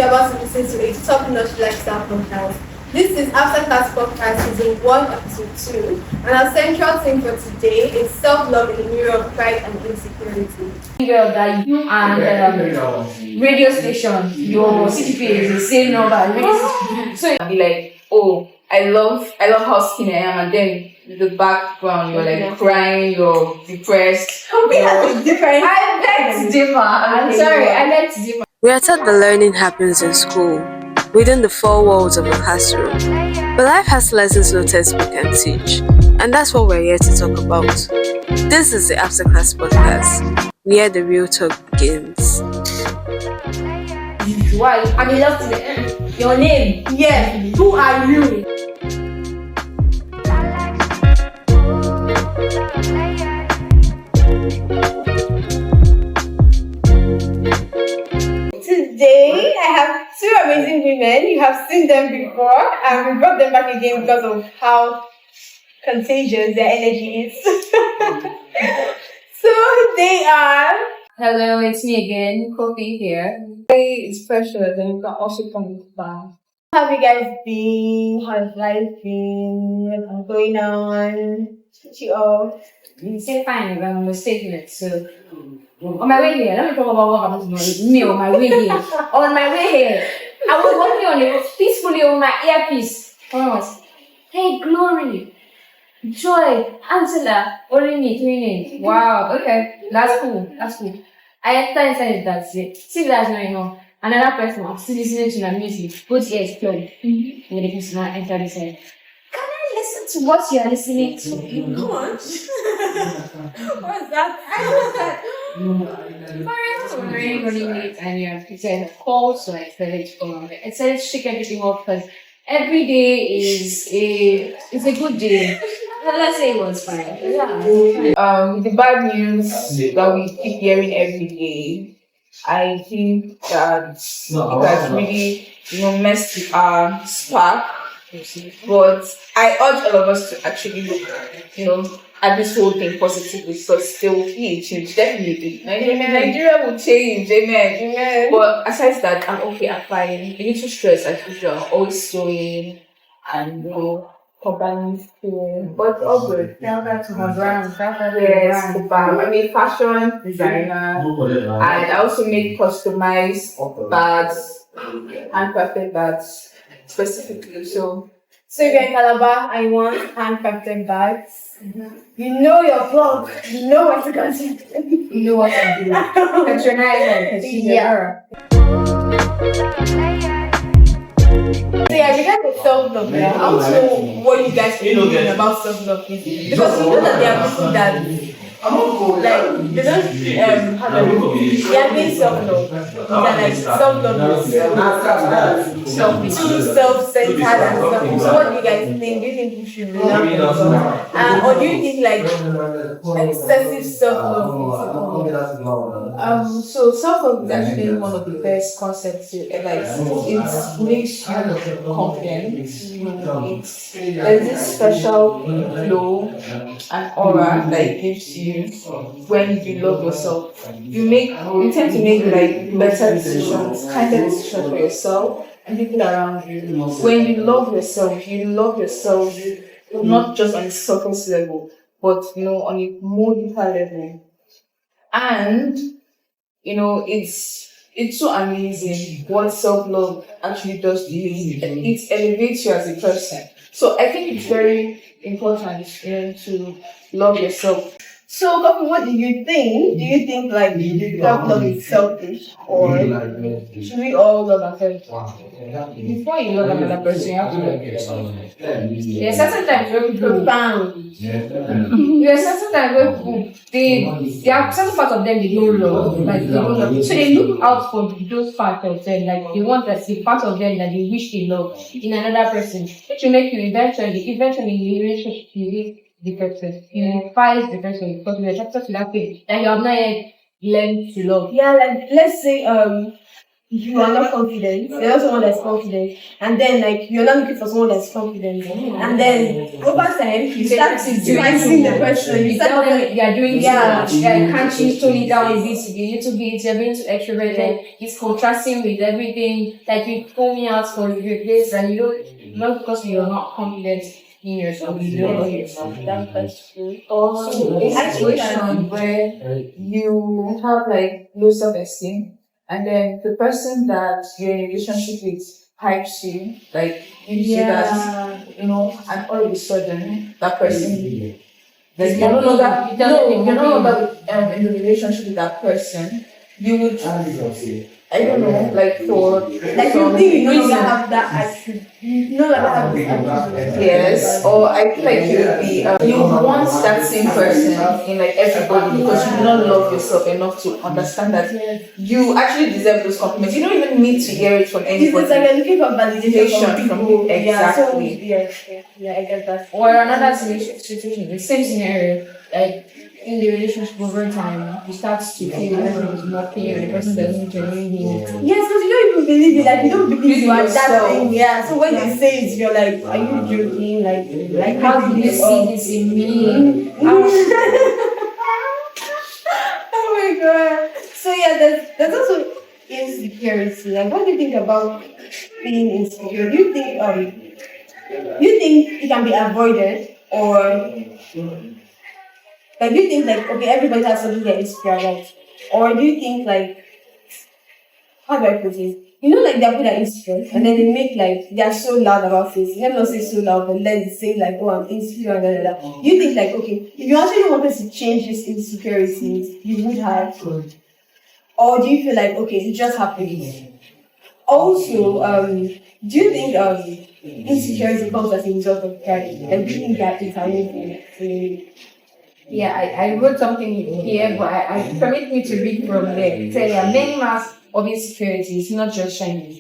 you're about to listen to a top notch lifestyle podcast. This is After Class Podcast Season 1, Episode 2, and our central theme for today is self-love in the mirror of pride and insecurity. That you and radio station, your CGPA is the same number. So you'll be like, oh, I love how skinny I am, and then in the background you're like crying, you're depressed. I beg to differ. I'm sorry, I beg to differ. We are taught that learning happens in school, within the four walls of a classroom. But life has lessons no textbook can teach, and that's what we're here to talk about. This is the After Class Podcast, where the real talk begins. Why? I'm in love to your name. Yeah, who are you? Today, I have two amazing women. You have seen them before, and we brought them back again because of how contagious their energy is. So they are. Hello, it's me again, Kofi here. Hey, it's Precious, and you can also come back. How have you guys been? How's life been? What's going on? You all. You say fine, I'm mistaken it. So, on my way here, let me talk about what happened to me on my way here. On my way here, I was walking on it peacefully on my earpiece. I was, hey, Glory, Joy, Angela, only me doing it. Wow, okay, that's cool. I enter inside that's it. See, that's not enough. Another person, I'm still listening to the music, both ears plugged. When the person entered inside, can I listen to what you are listening to? Come on. What's that? Really late and you said call, so I started to come. I started to shake everything off because every day is a good day. Let's say it was fine. Yeah. The bad news that we keep hearing every day, I think that it has really, messed with our spark. But I urge all of us to actually look, at this whole thing positively, because there will be a change, definitely. Nigeria will change, amen. But aside that, I'm okay, I'm fine. A little stress as usual, always sewing and company feeling, but all good. Yes, Yes, I made fashion designer, and I also made customized bags, handcrafted bags specifically. So if you're in Calabar and you want handcrafted bags, you know your blog, you know what to consider. you know what to do. Patronize it. Yeah. So yeah, regarding with self-love, I want to know what you guys think about self-love, because you know that there are people that like they don't they are being self-love. That like self-love is too self-centered and stuff. So what do you guys think? Do you think we should love yourself? Or do you think like excessive self-love is so self-love is actually one of the best concepts to ever exist. It makes you confident. There's this special flow and aura that it gives you when you love yourself. You tend to make like better decisions, kinder decisions for yourself and people around you. When you love yourself not just on a surface level, but on a more deeper level. And it's so amazing what self-love actually does to you. It elevates you as a person. So I think it's very important to love yourself. So, Kofi, what do you think? Do you think like self-love is selfish, or should we all love ourselves? Before you love another person, you have to love yourself. There are certain times where people Profound. there are certain times where people they have certain parts of them they don't love. Like they don't love. So they look out for those parts of them, like they want that the part of them that they wish they love in another person. Which will make you eventually in the relationship you live the person. You fight the person because you're attracted to that thing that you have not yet learned to love. Yeah, like let's say you are not confident, you're not someone that's confident, and then like you're not looking for someone that's confident, and then over time you start criticizing the person. You tell them they are doing too much. Can't you tone it down a bit? You need to be, you're being too extroverted. It's contrasting with everything. Like you pull me out for this, and you don't, not because you're not confident in yourself, you don't know yourself. That's true. Also, In a situation where you have like low self-esteem, and then the person that you're in a relationship with hypes you, like you see that, and all of a sudden that person, like you're no longer, no, you're no longer in the relationship with that person, you would, I don't know, like for Like you think you no longer have that attitude. You no longer have this attitude. yes, or I feel like you would be, you would want that same person in like everybody because you do not love yourself enough to understand that you actually deserve those compliments. You don't even need to hear it from anybody. It's like you're looking for validation from people. Exactly. Yeah, I get that. Or another situation, the same scenario, like in the relationship over time, you start to feel everything is not fair, the person doesn't genuinely mean it. Yes, because you don't even believe it. Like you don't believe you are that yourself. thing. Yeah. So when they say it, you're like, are you joking? Like How do you see this in me? Oh my god. So yeah, there's also insecurity. Like what do you think about being insecure? Do you think it can be avoided, or like do you think like okay everybody has something they're insecure about? Or do you think like how do I put it? Like they're good at insecure and then they make like they are so loud about it. Let me not say so loud, but then they say like, oh, I'm insecure and da, da, da. You think like okay, if you actually wanted to change these insecurities, you would have, or do you feel like okay, it just happens? Also, do you think insecurity comes as a result of pride? And do you think that is anything? Yeah, I wrote something here, but I permit me to read from there. It says there are many masks of insecurities, not just shyness.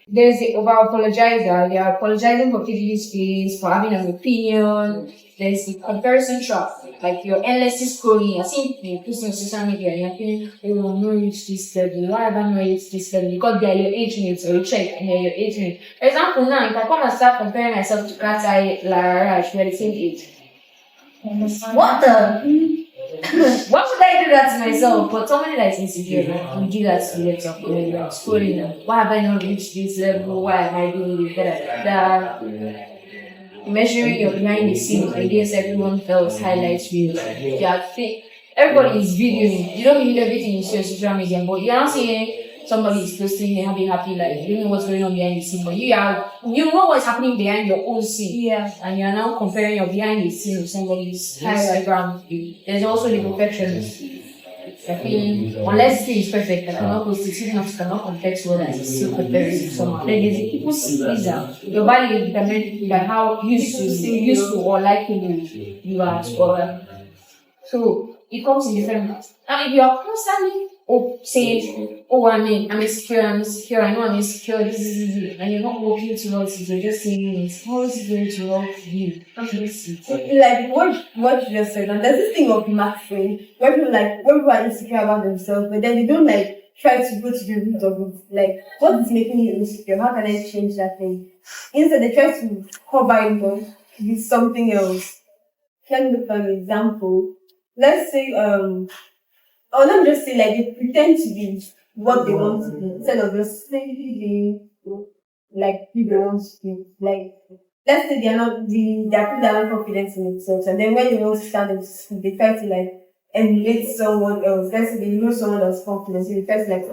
There's the over apologizer, they are apologizing for people's feelings, for having an opinion. There's the comparison trap, like you're endlessly scrolling, you're seeing the posts on social media, and you're feeling, oh, I'm not reached this level, why have I not reached this level? Because they're your age mates, or you check, and they're your age mates. For example, now, if I come and start comparing myself to Kata, Lara, Rash, we're the same age. What the? Why would I do that to myself? But somebody that is insecure, you do that to yourself when you're scrolling. Why have I not reached this level? Why am I doing this? Measuring your behind the scenes against everyone else highlights reels. Everybody is videoing. You don't believe everything you see on social media, but you're not seeing somebody is posting and having happy life. You don't know what's going on behind the scene, but you know what's happening behind your own scene. Yeah. And you're now comparing your behind the scene with somebody's Instagram. There's also the perfectionist. I feel unless it is perfect, I cannot post it, even if I cannot compare to others, still compare it to someone. Then there's the people pleaser. Your value is determined by how used to or likely you are to other. So it comes in different parts. And if you are constantly saying, oh, I'm insecure, I know I'm insecure, this, and you're not working towards it, you're just saying it, how is it going to help you? Like what you just said, and there's this thing of maxing, where people are insecure about themselves, but then they don't like try to go to the root of it. Like, what is making you insecure? How can I change that thing? Instead, they try to cover it up with something else. Let me look for an example. Let's say, or let me just say, like, they pretend to be what they want to be instead of just saying like people want to be. Like, let's say they're people that are not confident in themselves, and then when they want to stand up, they try to like emulate someone else. Let's say they know someone that's confident, so they try to like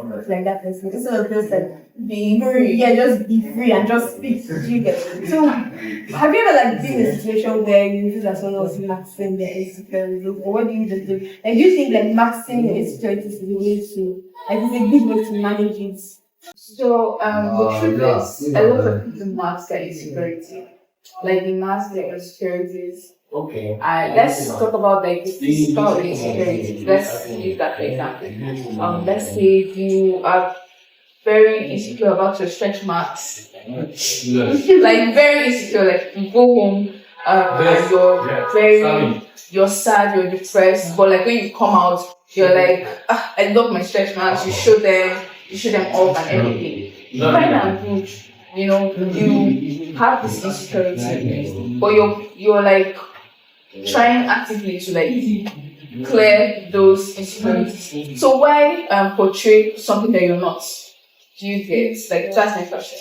that person instead of just like be free. Yeah, just be free and just speak. You get so. Have you ever like been in a situation where you feel that someone was maxing their insecurities, or what do you just do? Like, do you think like maxing your insecurities is the way to it's a good way to manage it? So, the truth is, a lot of people mask their insecurity. Like, they mask their insecurities. Okay. Let's talk about like the physical insecurities. Let's use that for example. Let's say you are very insecure about your stretch marks. Like, very insecure. Like, you go home, and you're sad, you're depressed, but like when you come out, you're like, I love my stretch marks. You show them. you show them off and everything. Fine and good, you have this insecurity, but you're like trying actively to like clear those insecurities. So why portray something that you're not? Do you get like that's my question?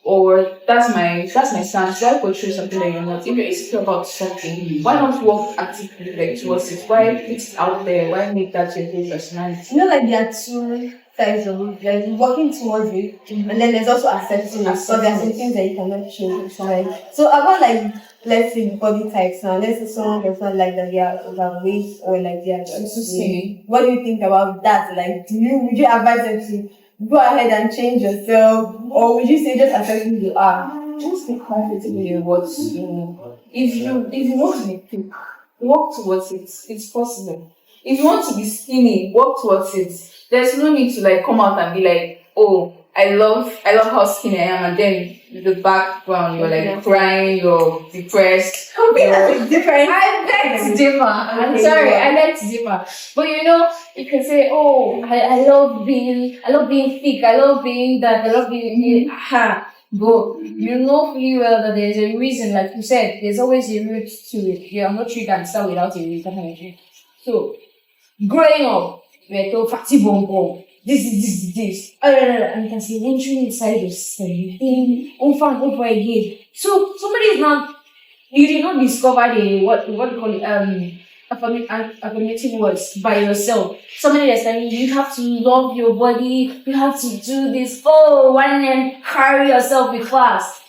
Or that's my stance. Why portray something that you're not? If you're insecure about something, why not work actively like towards it? Why put it out there? Why make that your whole personality? Like there are two sides of it. There's working towards it, and then there's also accepting it. So there are some things that you cannot change. Right? So about like let's say body types now. Let's say someone does not like that they are overweight or like they are too skinny. What do you think about that? Like, would you advise them to go ahead and change yourself, or would you say just accept who you are? Just be comfortable in what if you want to be thick, work towards it. It's possible. If you want to be skinny, work towards it. There's no need to like come out and be like, oh, I love how skinny I am, and then in the background you're like crying, you're depressed. Different. I beg to differ. I'm sorry, I beg to differ. But you can say, oh, I love being thick, I love being that, I love being but you know fully well that there's a reason, like you said, there's always a root to it. You are not sure you can start without a root, definitely. So growing up, we're told fatty bum. This. And you can see entering inside yourself, being over and over again. So somebody is not, you did not discover the what do you call it, affirmative words by yourself. Somebody that's telling you have to love your body, you have to do this, one and carry yourself with class.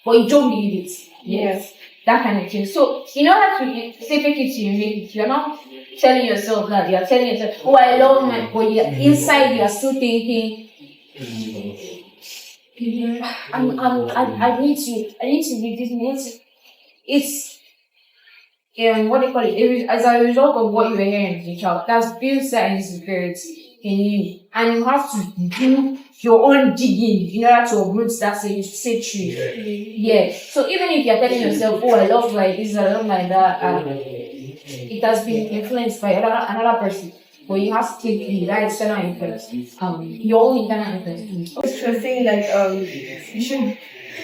But you don't believe it. Yes. That kind of thing. So in order to say fake it till you make it, you're not telling yourself that, you're telling yourself, oh, I love my body. Inside you are still thinking, I need to be this. It's what do you call it? As a result of what you were hearing as a child, that's built that insecurity in you, and you have to do your own digging in order to uproot that say true. Yeah. So even if you're telling yourself, oh, I love like this, I love like that, it has been influenced by another person. But you have to take that external influence, your own internal influence. You're saying like you should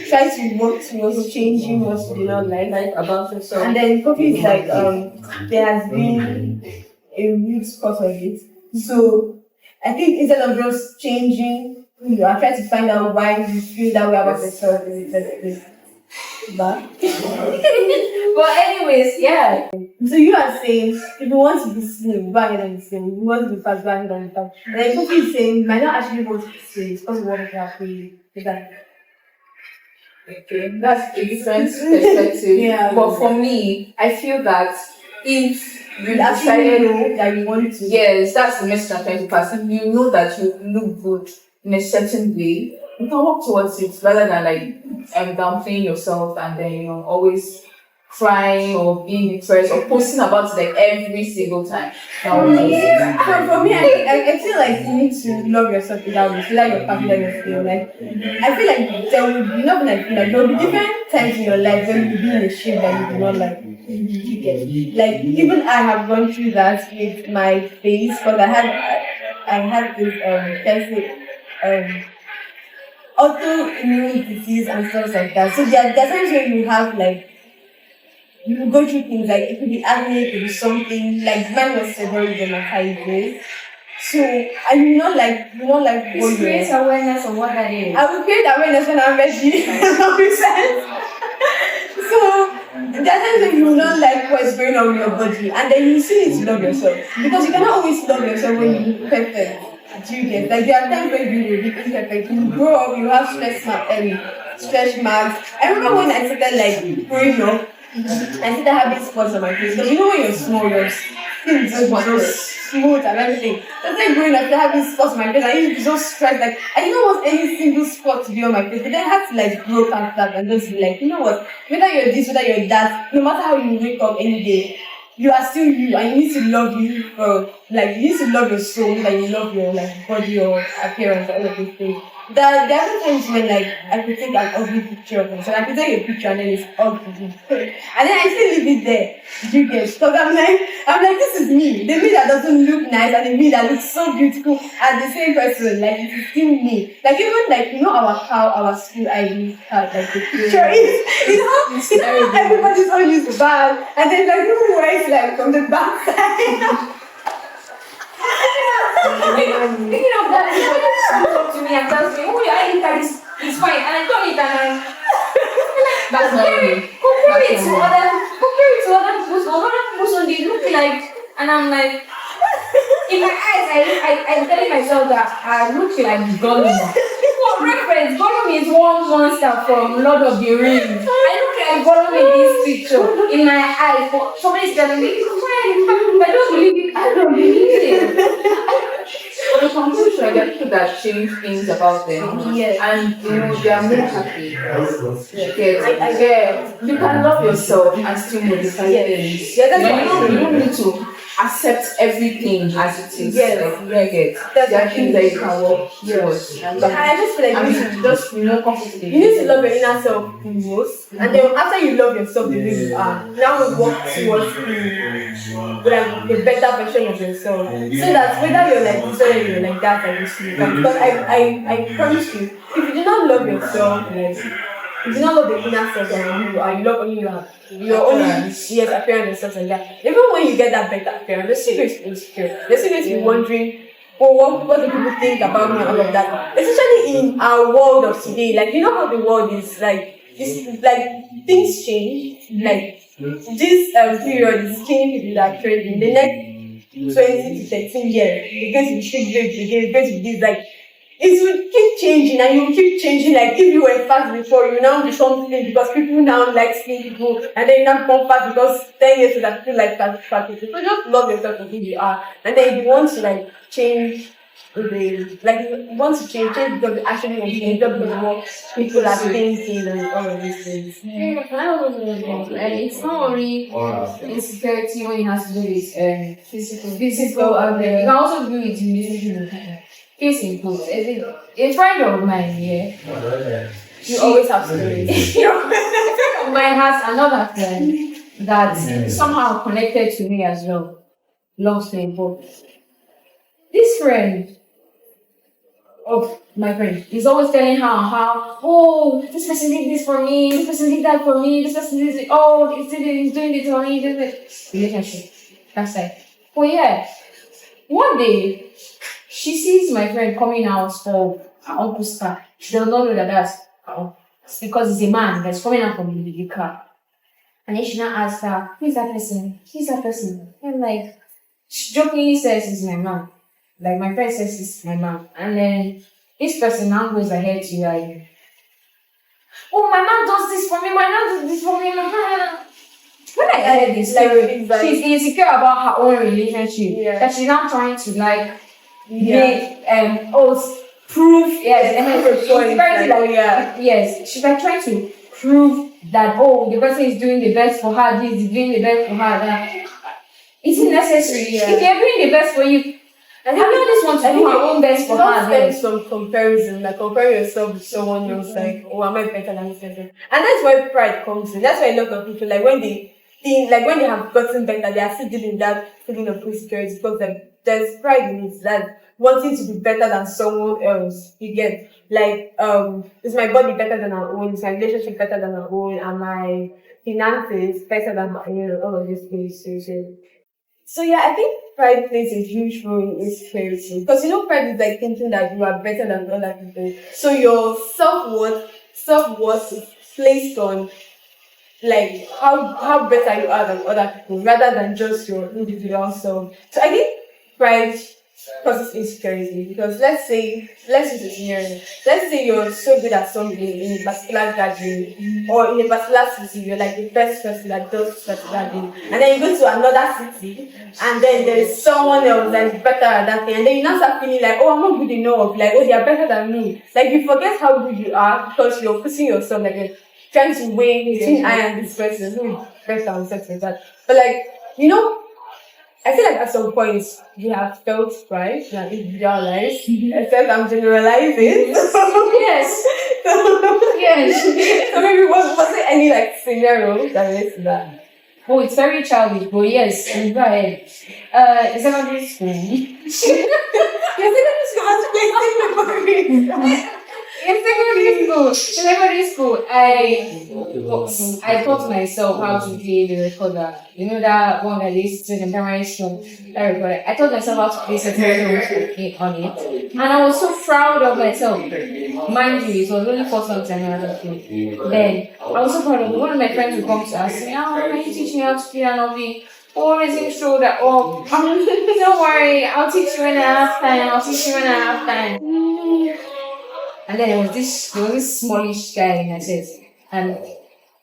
try to work towards changing what you do not like about yourself. And then coffee is like there has been a root cause of it. So I think instead of just changing who you are, trying to find out why you feel that way about yourself in the first place. But anyways, yeah. So you are saying if you want to be slim, go ahead and be slim. If you want to be fast, go ahead and be fast. And then coffee is saying you might not actually want to be slim because you want to have free. Okay, that's a different perspective. Yeah. But for me, I feel that if you decided decided that you want to, yes, that's the message I'm trying to pass. If you know that you look good in a certain way, you can work towards it rather than like downplaying yourself and then always crying or being depressed or posting about it like every single time. For me, I feel like you need to love yourself without you feel like you're confident in yourself. Like I feel like there will be not like there will be different times in your life when you be in a shape that you do not like. Like even I have gone through that with my face because I had this autoimmune disease and stuff like that. So there are times when you have like you go through things like it could be acne, it could be something like mine was several HIV. So I do not like Please create awareness of what that is. I will create awareness when I'm ready. So there are times when you will not like what's going on with your body, and then you still need to love yourself because you cannot always love yourself when you look perfect. Do you get like there are times when you will be imperfect. You grow up, you have stretch marks. I remember when I started like growing up. I started having spots on my face because when you're small, your skin is just smooth and everything. That's like growing up, I started having spots on my face. I used to just stress like I didn't want any single spot to be on my face, but then I had to like grow past that and just be like, you know what? Whether you're this, whether you're that, no matter how you wake up any day, you are still you, and you need to love you for like you used to love your soul, like you love your like body or appearance, all of these things. There are times when like I could take an ugly picture of myself. I could take a picture and then it's ugly. And then I still leave it there. You get, because I'm like, this is me. The me that doesn't look nice and the me that looks so beautiful and the same person. Like it is still me. Like even like our school ID card, like the picture is you know how everybody's always bad and then like people wear it like from the back side. Thinking of that, people come to me and tell me, oh, your ID card is fine. And I turn it and I'm That's not me. compare it to other people's own. Other people's own, they look like, and I'm like, in my eyes, I'm telling myself that I look like Gollum. For reference, Gollum is one monster from Lord of the Rings. I look like Gollum in this picture. In my eyes, somebody's telling me, it's fine. I don't believe it. I don't believe it. For the conclusion, there are people that change things about them. Yes. And they are more happy. You can love yourself and still modify things. Yeah, that's You don't need to accept everything as it is. Yes. There are things that you can work towards. And I just feel like you need to just be more comfortable. you need to love your inner self the most, and then after you love yourself the way you are, now we work towards like a better version of yourself. So that whether you're like this or you're like that, I wish you can. Because I promise you, if you do not love yourself, like if you do not love the inner self that you are, you love only your own appearance and stuff like that. Even when you get that better appearance, you're still going to be insecure. You're still going to be wondering, oh, what do people think about me and all of that. Especially in our world of today, like you know how the world is like. It's like things change. Like this period is changing people that are trending. The next 20 to 13 years, it's going to be shit again. It's going to be this like it will keep changing and you will keep changing. Like if you were fast before, you now become thin because people now like skinny people, and then you now become fat because 10 years ago people like fat people. So just love yourself for who you are, and then if you want to like change. Want to change because you actually want to change just because more people are thinking and all of these things. It's not only insecurity when it has to do with physical and it can also do with musician. Case in point, a friend of mine, You always have to do it. a friend of mine has another friend that somehow connected to me as well. Long story, but this friend of my friend is always telling her how, oh, this person did this for me, this person did that for me, this person did this, oh, he's doing this for me, this relationship. That's it. But yeah, one day she sees my friend coming out for her uncle's car. She does not know that that's her uncle. It's because it's a man that's coming out from the car. And then she now asks her, who is that person? Who's that person? And like, she jokingly says it's my mom. Like my friend says it's my mom. And then this person now goes ahead to like, oh, my mom does this for me, my mom does this for me. When I heard this, like, she's insecure about her own relationship. That she's now trying to like prove yes, she's like trying to prove that the person is doing the best for her, this is doing the best for her, that it's necessary. If they're doing the best for you, I know this one to do her own best for her. There's some comparison, like comparing yourself with someone else, like, oh, am I better than this person? And that's where pride comes in. That's why a lot of people, like when they think, like when they have gotten better, they are still dealing that feeling of insecurity because there's pride in it, that wanting to be better than someone else. You get like, is my body better than our own? Is my relationship better than our own? Am my finances better than my, all of these things? So yeah, I think pride plays a huge role in insecurity because pride is like thinking that you are better than other people. So your self-worth is placed on like how better you are than other people rather than just your individual self. So I think pride causes insecurity because let's use a scenario. Let's say you're so good at something in a particular gathering or in a particular city, you're like the best person that does particular thing, and then you go to another city and then there is someone else that is better at that thing, and then you now start feeling like, oh, I'm not good enough, like, oh, they are better than me. Like you forget how good you are because you're putting yourself like trying to weigh between I and this person who is better and stuff like that. But like I feel like at some point we have felt pride, like individualized, except I'm generalizing. Yes. Yes. So maybe was there any like scenario that relates to that? Oh, it's very childish, but yes, go ahead. Secondary school. Your secondary school has plenty memories. In secondary school, I taught myself how to play the recorder. You know that one that they used to in primary school, that recorder. I taught myself how to play certain on it, and I was so proud of myself. Mind you, it was only for some time I was doing. Then I was so proud of it. One of my friends would come to ask me, "Oh, can you teach me how to play?" And I'll be always show that, "Oh, don't worry, I'll teach you when I have time. I'll teach you when I have time." And then there was this smallish guy in my set, and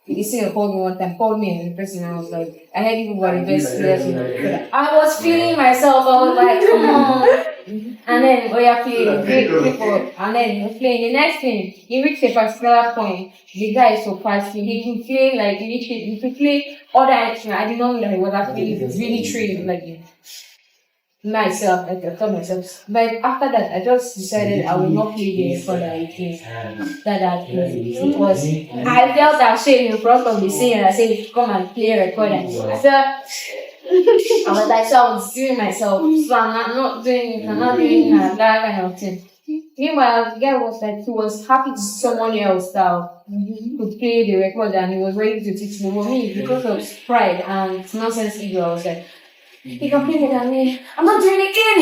he singer called me one time, called me in person, and I was like, I heard you were the best players in the world. I was feeling myself, I was like, come on. And then, oh yeah, play for, and then he was playing. The next thing, he reached a particular point, the guy is so fast, he could play like, he could play other instruments. I didn't know that he was actually really trained, like, myself, like I told myself. But after that, I just decided I will not play the recorder again. It was, I felt ashamed in front of the singer. I said, come and play a recorder. I felt, I was like, so I was doing myself. So I'm not doing that kind of thing. Meanwhile, the guy was like, he was happy to see someone else that could play the recorder and he was ready to teach me. But me, because of pride and nonsense ego, I was like, he can play it on me. I'm not doing it again.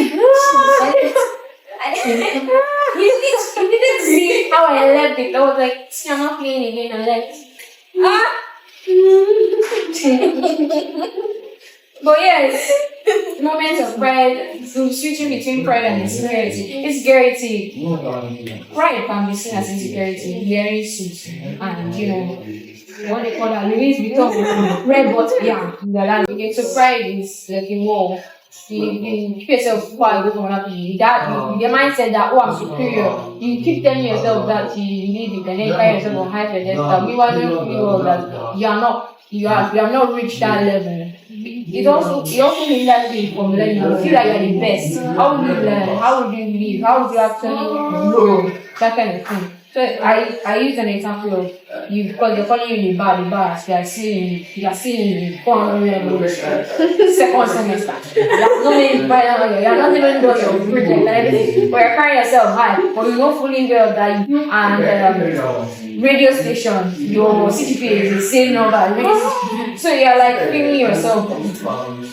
You didn't see how I left it. I was like, see, I'm not playing again. I left. But yes, moments of pride, so switching between pride and insecurity. Insecurity. Pride can be seen as insecurity, very suits, and what they call that Louis Vuitton red but yeah. Okay, so pride is like a wall. You keep yourself quiet with one of you. That your mindset that I'm superior. You keep telling yourself that you need it, and then you find yourself on high pedestal. Meanwhile, you know that you have not reached that level. It also hinders you from learning. You feel like you're the best. How would you learn? How would you live? How would you actually grow? That kind of thing. So I use an example of you because they're calling you the bar, you are seeing 400 level second semester. You're not even doing your project and everything. But you're carrying yourself high, but you know fully well that you and radio station, your CGPA is the same number. So you're like feeling yourself.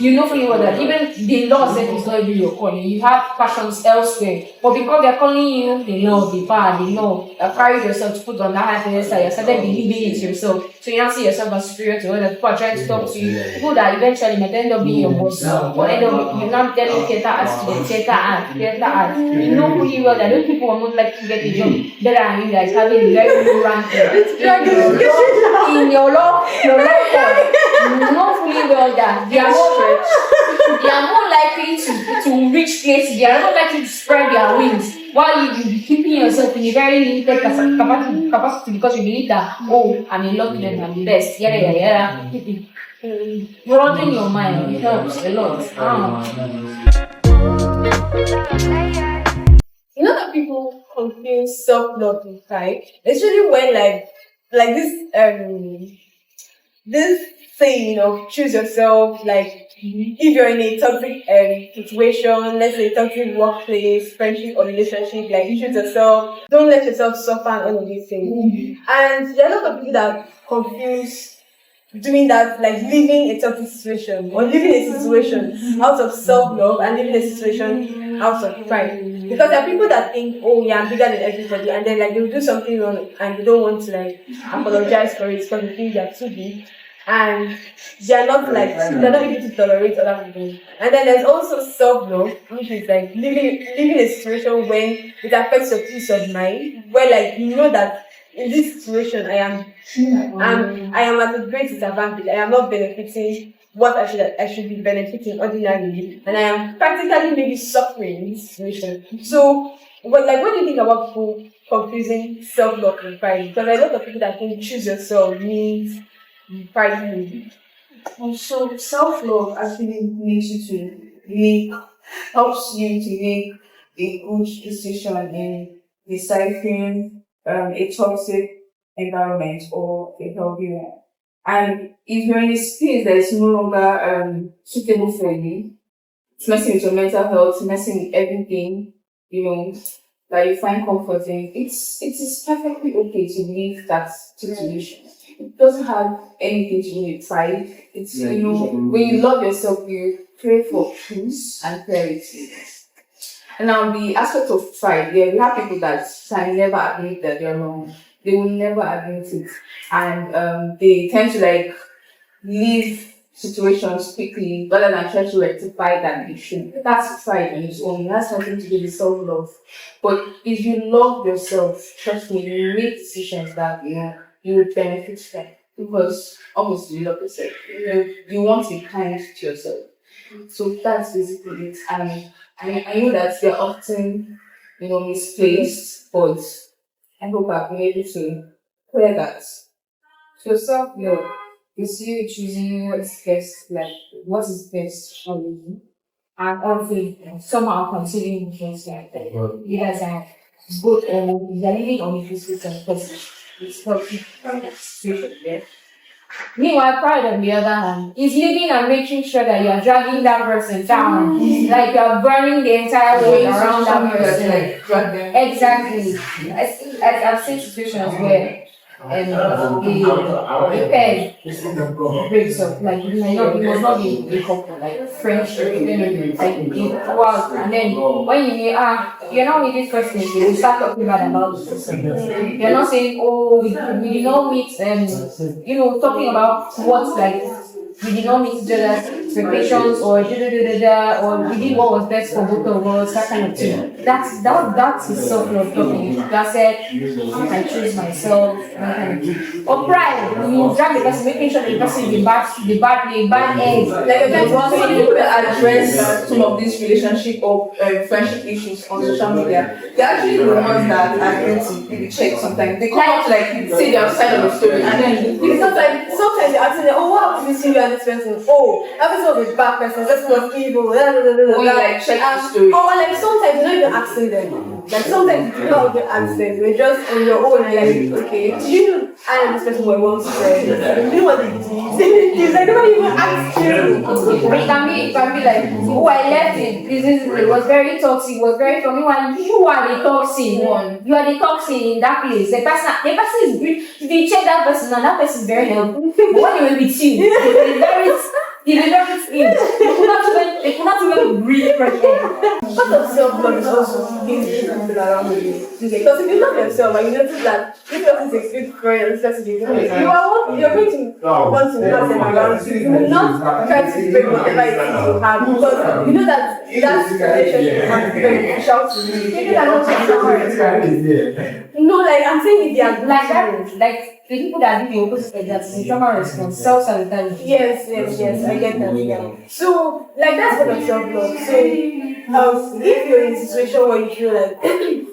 You know fully well that even the law says it's not even your calling. You have passions elsewhere. But because they're calling you, they know the bar, they know carry yourself to put on that high pedestal, you started believing it yourself. So you now see yourself as superior to others. People are trying to talk to you. People that eventually might end up being your boss. Or end up you now telling theater as to the theater art. You know fully well that those people are most likely to get a job better than you guys having very low rank in your law court. You know fully well that they are more likely to reach places, they are more likely to spread their wings while you be keeping yourself in a very limited capacity because you believe that, oh, I'm in love with them, I'm the best, yada. Broadening your mind helps a lot. You know that people confuse self-love with pride, especially when like this saying of choose yourself, like if you're in a toxic situation, let's say toxic workplace, friendship or relationship, like you choose yourself, don't let yourself suffer and all of these things. And there are a lot of people that confuse doing that, like living a toxic situation or living a situation out of self-love and living a situation out of pride. Because there are people that think, oh yeah, I'm bigger than everybody, and then like they'll do something wrong and they don't want to like apologize for it because they think they're too big. And they're not able to tolerate other people. And then there's also self-love, which is like living a situation when it affects your peace of mind, where like you know that in this situation I am at a great disadvantage. I am not benefiting what I should be benefiting ordinarily, and I am practically maybe suffering in this situation. So, what do you think about people confusing self-love and pride? Because there are a lot of people that think choose yourself means prideful. And so self-love actually makes you to make helps you to make a good decision in deciphering a toxic environment or a healthy one. And if you're in a space that is no longer suitable for you, it's messing with your mental health, messing with everything, you know, that you find comforting, it is perfectly okay to leave that situation. It doesn't have anything to do with pride. It's when you love yourself, you pray for peace and clarity. And now the aspect of pride, yeah, we have people that can never admit that they're wrong. They will never admit it, and they tend to like leave situations quickly rather than try to rectify that issue. That's pride on its own. That's nothing to do with self love. But if you love yourself, trust me, you make decisions that you would benefit from because almost you love yourself. You want to be kind to yourself. So that's basically it. And I know that they're often misplaced, but I hope I've been able to clear that. So self love is you choosing what's best, like what is best for you, and also somehow considering things like that. You guys are both or you're living on the system because it's helping situation there. Meanwhile, pride on the other hand is living and making sure that you are dragging that person down, like you are burning the entire world around that person. Exactly. I've seen situations where the pair breaks up, like it must not be a couple, like friendship, like you go out and then when you're not with this person, you start talking bad about this person. You're not saying, oh, we did not meet, talking about what's like we did not meet each other's expectations or or we did what was best for both of us, that kind of thing. That's self-love talking. That said, I choose myself, that kind of thing. Or pride, you drag the person, making sure the person is the bad egg. Like again, some people that address some of these relationship or friendship issues on social media, they're actually the ones that are going to maybe check sometimes. They come out to like say their side of the story, and then sometimes they're asking, oh, what happened between you and this person? Oh, that person was a bad person. That person was evil. When you like check the story. Or like sometimes you're not even asking them. Like sometimes you don't even ask them. You're just on your own and like, okay, do you know I and this person were once friends? Do you know what they did? It's like nobody even asked you. But it can be like, oh, I left it. It was very toxic, it was very funny. You are the toxic one. You are the toxic in that place. The person is good. If you check that person and that person is very helpful, but when you will be chill, they will very skin. They could not even breathe fresh air. Part of self-love is also being with people around you. Because if you love yourself and you notice that this person is a good friend, this person is a good friend, you're going to want to have them around you. You will not try to break whatever it is you have because you know that relationship is beneficial to you. Maybe they're not no, like I'm saying if they are Like that, like the people that do the opposite, that's the trauma response, self-sabotage. yes, I get that. Yeah. So, like that's what of self-love. So, if you're in a situation where you feel like, if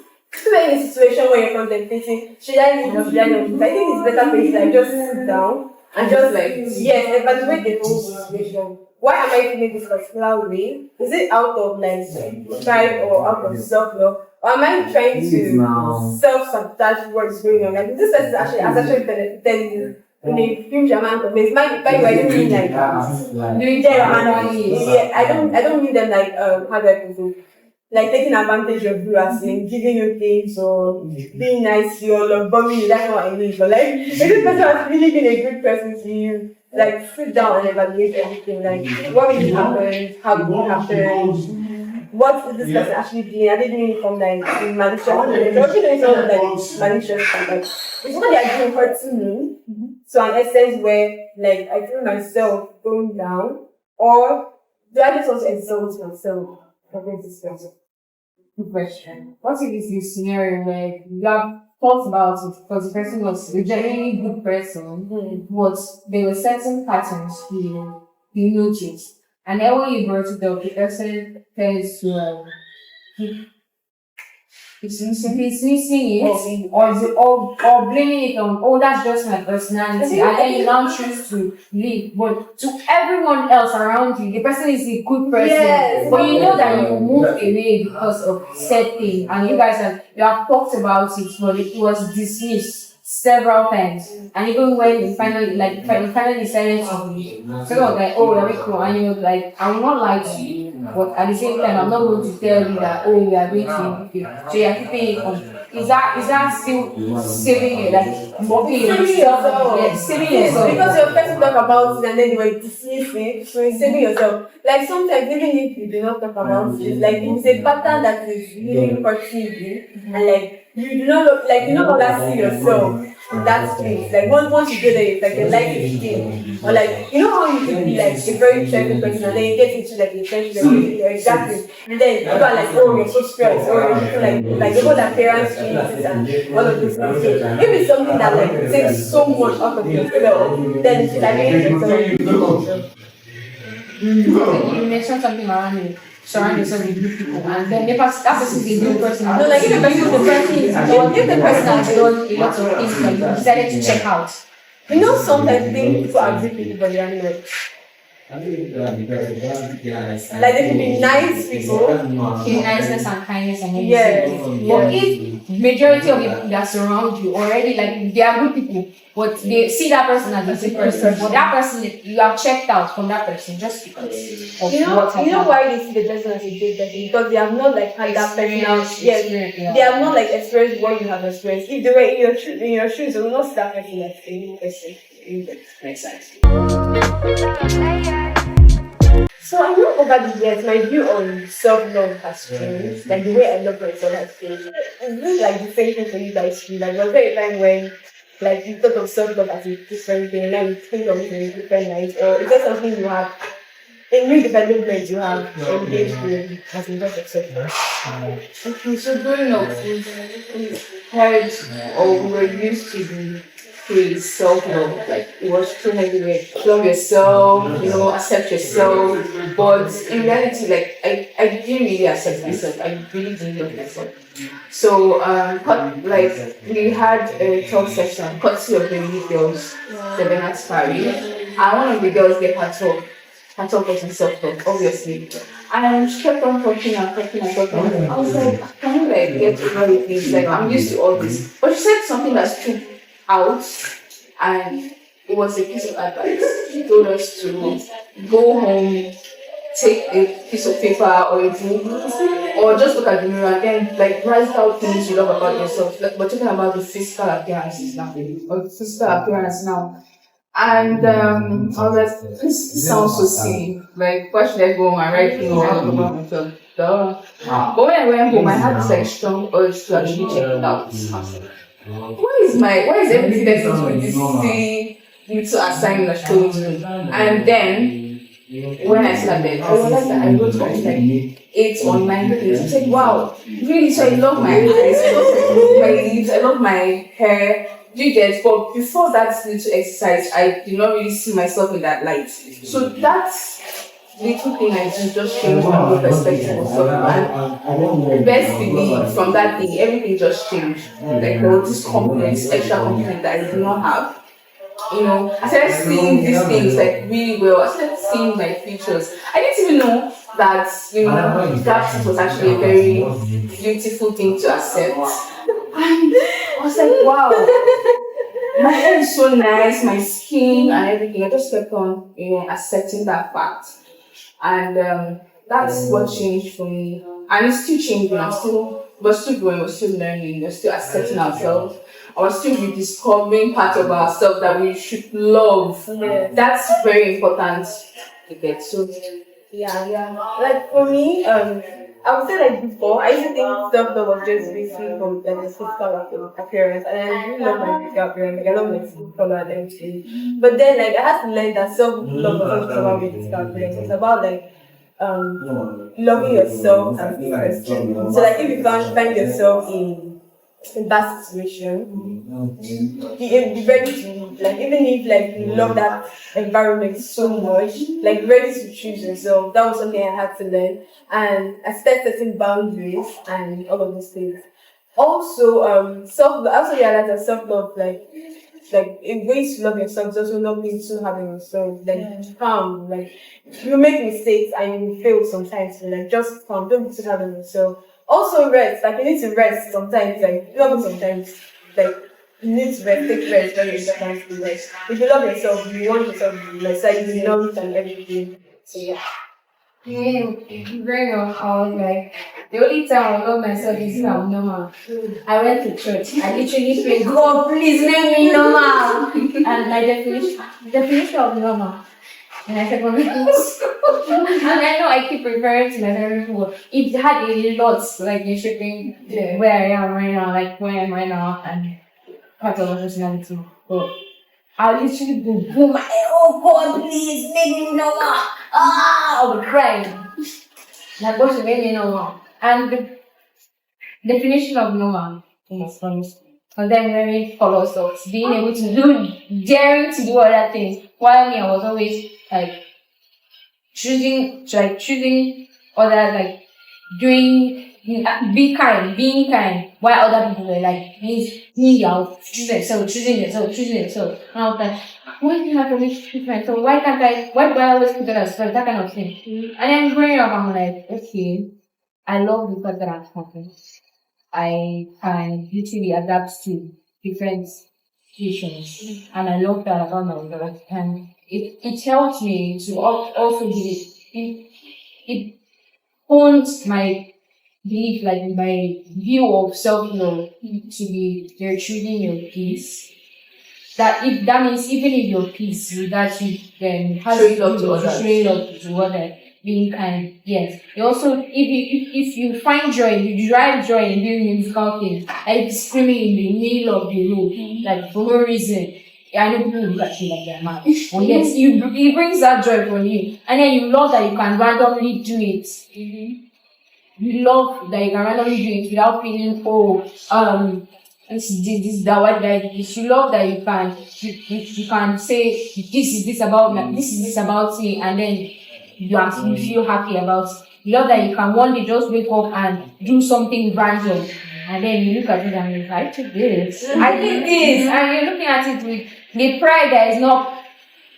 you're in a situation where you're contemplating, should I leave or should I not leave? I think it's better for you to like just sit down and just like, yes, evaluate the whole situation. Why am I feeling this particular way? Is it out of like pride or out of self-love? Or am I trying to self-sabotage what's going on? Like this person has actually benefited you in a huge amount of ways. By the way, I don't mean like doing yeah, I don't mean them like how do I put it? Like taking advantage of you as in giving you things or being nice to you or love bombing you, that's not what I mean. But like if this person has really been a good person to you, like sit down and evaluate everything. Like what really happened, how did it happen? What is this person actually doing? Are they doing it from like malicious? They're actually doing something like malicious. Like it's what they are doing hurting me. So an essence where like I feel myself going down, or do I just want to exalt myself against this person? Good question. What if it's this scenario where you have thought about it because the person was a genuinely good person, but there were certain patterns you noticed, and then when you brought it up, the person tends to dismissing it or blaming it on, oh, that's just my personality, and then you now choose to leave. But to everyone else around you, the person is a good person. Yes. But you know that you moved away because of said thing, and you have talked about it, but it was dismissed several times. And even when you finally decided to sort of like, oh, very cool, and you're like, I will not lie to you, but at the same time, I'm not going to tell you that, oh, we are going to leave you. So you're keeping it on. Is that still saving it? Like, okay, Saving yourself. yeah, saving yourself. Because your person talk about it and then you were dismissing, so you're saving yourself. Like sometimes even if you do not talk about it, like it's a pattern that is really hurting you, and like you do not look, like you no longer see yourself in that space. Like once you go there, it's like a life is dim. Or like you know how you could be like a very interesting person and then you get into like a friendship exactly. And then people are like, oh, you're so stressed, or you feel like the whole appearance changes and all of these things. So if it's something that like takes so much out of yourself, then it's like yourself. You mentioned something around you. Surround yourself with good people, and then that person is a good person. No, like if the person is done, if the person has done a lot of things that you decided to check out. you know sometimes things people are good people but they are not. Like they can be nice people. Okay, niceness and kindness and everything. Yes. But if majority of the people that surround you already like they are good people, but they see that person as a good person, but that person you have checked out from that person just because of You know what happened. why they see the person as a good person? Because they have not like had that personal Experience, yeah. they have not like experienced what you have experienced. If they were in your shoes, they will not see that person as a new person. Makes sense. So I know over the years my view on self-love has changed. Like the way I love myself has changed. It's really like the same thing for you guys too. Like was there a time when like you thought of self-love as a different thing and now you think of it in a different light? Or is there something you have a new development you have engaged with as a result of self-love? Okay, so growing up, we heard or we were used to the phrase self-love, like it was thrown everywhere. Love yourself, accept yourself. But in reality, like I didn't really accept myself. I really didn't love myself. So, like we had a talk session, courtesy of the lead girls, the Bernard Party, and one of the girls gave her talk was in self-love, obviously. And she kept on talking and talking and talking. I was like, can you like get over with this? Like I'm used to all this. But she said something that stood out, and it was a piece of advice. She told us to go home, take a piece of paper or a book, or just look at the mirror and then like write out things you love about yourself. Like we're talking about the physical appearances now, or the physical appearance now. And I was like, this sounds so silly. Like, why should I go home and write things I love about myself? Duh. But when I went home, I had this like strong urge to actually check it out. Why is everything that is with this silly little assignment that she told me? And then when I started, I realized that I wrote like 8 or 9 things. I said, wow, really? So I love my eyes, I love my lips, I love my hair. Do you get? But before that little exercise, I did not really see myself in that light. So that little thing I did just changed my whole perspective of self. And best believe from that day, everything just changed. Like there was this confidence, extra confidence that I did not have. I started seeing these things like really well. I started seeing my features. I didn't even know that, that was actually a very beautiful thing to accept. And I was like, wow, my hair is so nice, my skin and everything. I just kept on, accepting that fact. And that's what changed for me. And it's still changing. We're still growing, we're still learning, we're still accepting ourselves. I was still rediscovering part of ourselves that we should love. Yeah. That's very important to get. So, Yeah. Like for me, I would say like before, I used to think self-love was just basically from the physical appearance, and I really love my physical appearance. Like I love my skin color and everything. But then, like I had to learn that self-love wasn't just about physical appearance. It's about like loving yourself as a person. So like if you find yourself in that situation, be ready to leave. Like even if like you love that environment so much, like ready to choose yourself. That was something I had to learn, and I set certain boundaries and all of those things. Also, self. I also realize that self love, like in ways to love yourself, is also not being too hard on yourself. Like calm, like you make mistakes and you fail sometimes. So, like just calm, don't be too hard on yourself. Also, rest. Like you need to rest sometimes. Like not sometimes. Like you need to rest, take rest when you're trying to rest. If you love yourself, you want yourself to be rest, like you know it and everything. So yeah. Yeah, growing up, I was like, the only time I love myself is when I'm normal. I went to church. I literally prayed, God, please make me normal. And my definition of normal. And I said, well, and I know I keep referring to my favorite food. It had a lot, like, you should think where I am right now, like, where I am right now, and part of my personality. But I literally go boom, oh God, please make me normal. I would cry. Like, what should make me normal? And the definition of normal is for them very colors of being able to daring to do other things. While me, I was always like choosing other, like doing, being kind, while other people were like me out choosing themselves. And I was like, why do you have to make choose myself? Why do I always put that as first? That kind of thing. And then growing up, I'm like, okay, I love the fact that I'm happy. I can literally adapt to different situations, and I love that about myself. And it helps me to also be it owns my belief, like my view of self love, to be nurturing your peace. That if that means even if your peace without you, then how Showing love to others. showing love to others, being kind. Yes. You also, if you find joy, you derive joy in doing musical things, like screaming in the middle of the road, like for no reason. I know people look at you like they're mad. But yes, it brings that joy from you. And then you love that you can randomly do it. You love that you can randomly do it without feeling, this that what that is. You love that you can say this is this about me, and then you feel happy about it. You love that you can one day just wake up and do something random, and then you look at it and you're like, I did this, and you're looking at it with the pride that is not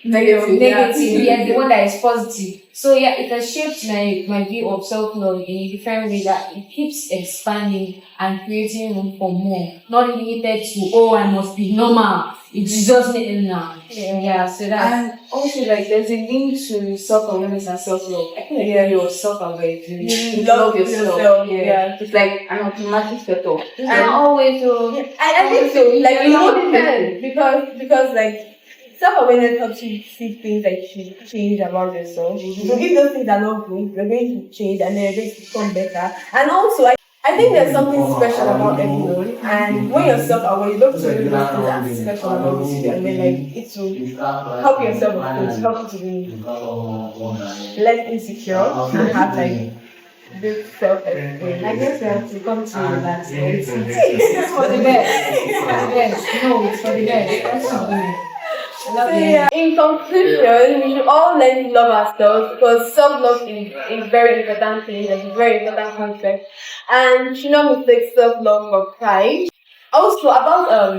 negative, yes, the one that is positive. So yeah, it has shaped my view of self-love in a different way, that it keeps expanding and creating room for more. Not limited to, I must be normal. It's just now. Yeah, so that. And also, like, there's a link to self-awareness and self-love. I think like you're self-aware, you love yourself. Yeah. It's like an automatic setup. And always I think so. Like you know, because like self-awareness helps you see things that you should change about yourself. So if those things are not good, you're going to change and then you're going to become better. And also, I think there's something special about everyone. And when you're self-aware, you don't really know things that are special about you. And then like it will help yourself, help you to be less insecure and have like this self-esteem. I guess we have to come to that. It's for the best. It's for the best. No, it's for the best. That's something. So, yeah. In conclusion, we should all learn to love ourselves because self-love is a very important thing, like a very important concept, and should not mistake self-love for pride. Also, about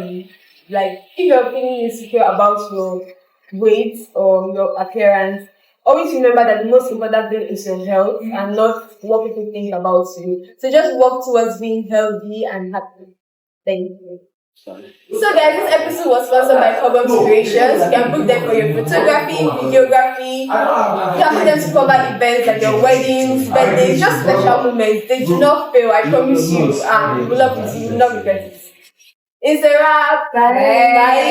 like if you're feeling insecure about your weight or your appearance, always remember that the most important thing is your health and not what people think about you. So just work towards being healthy and happy. Thank you. So guys, this episode was sponsored by Cobham Creations. You can book them for your photography, videography. You can put them to cover events like your weddings, birthdays, just special moments. They do not fail, I promise you. And we love it, you will not regret it. It's a wrap. Bye.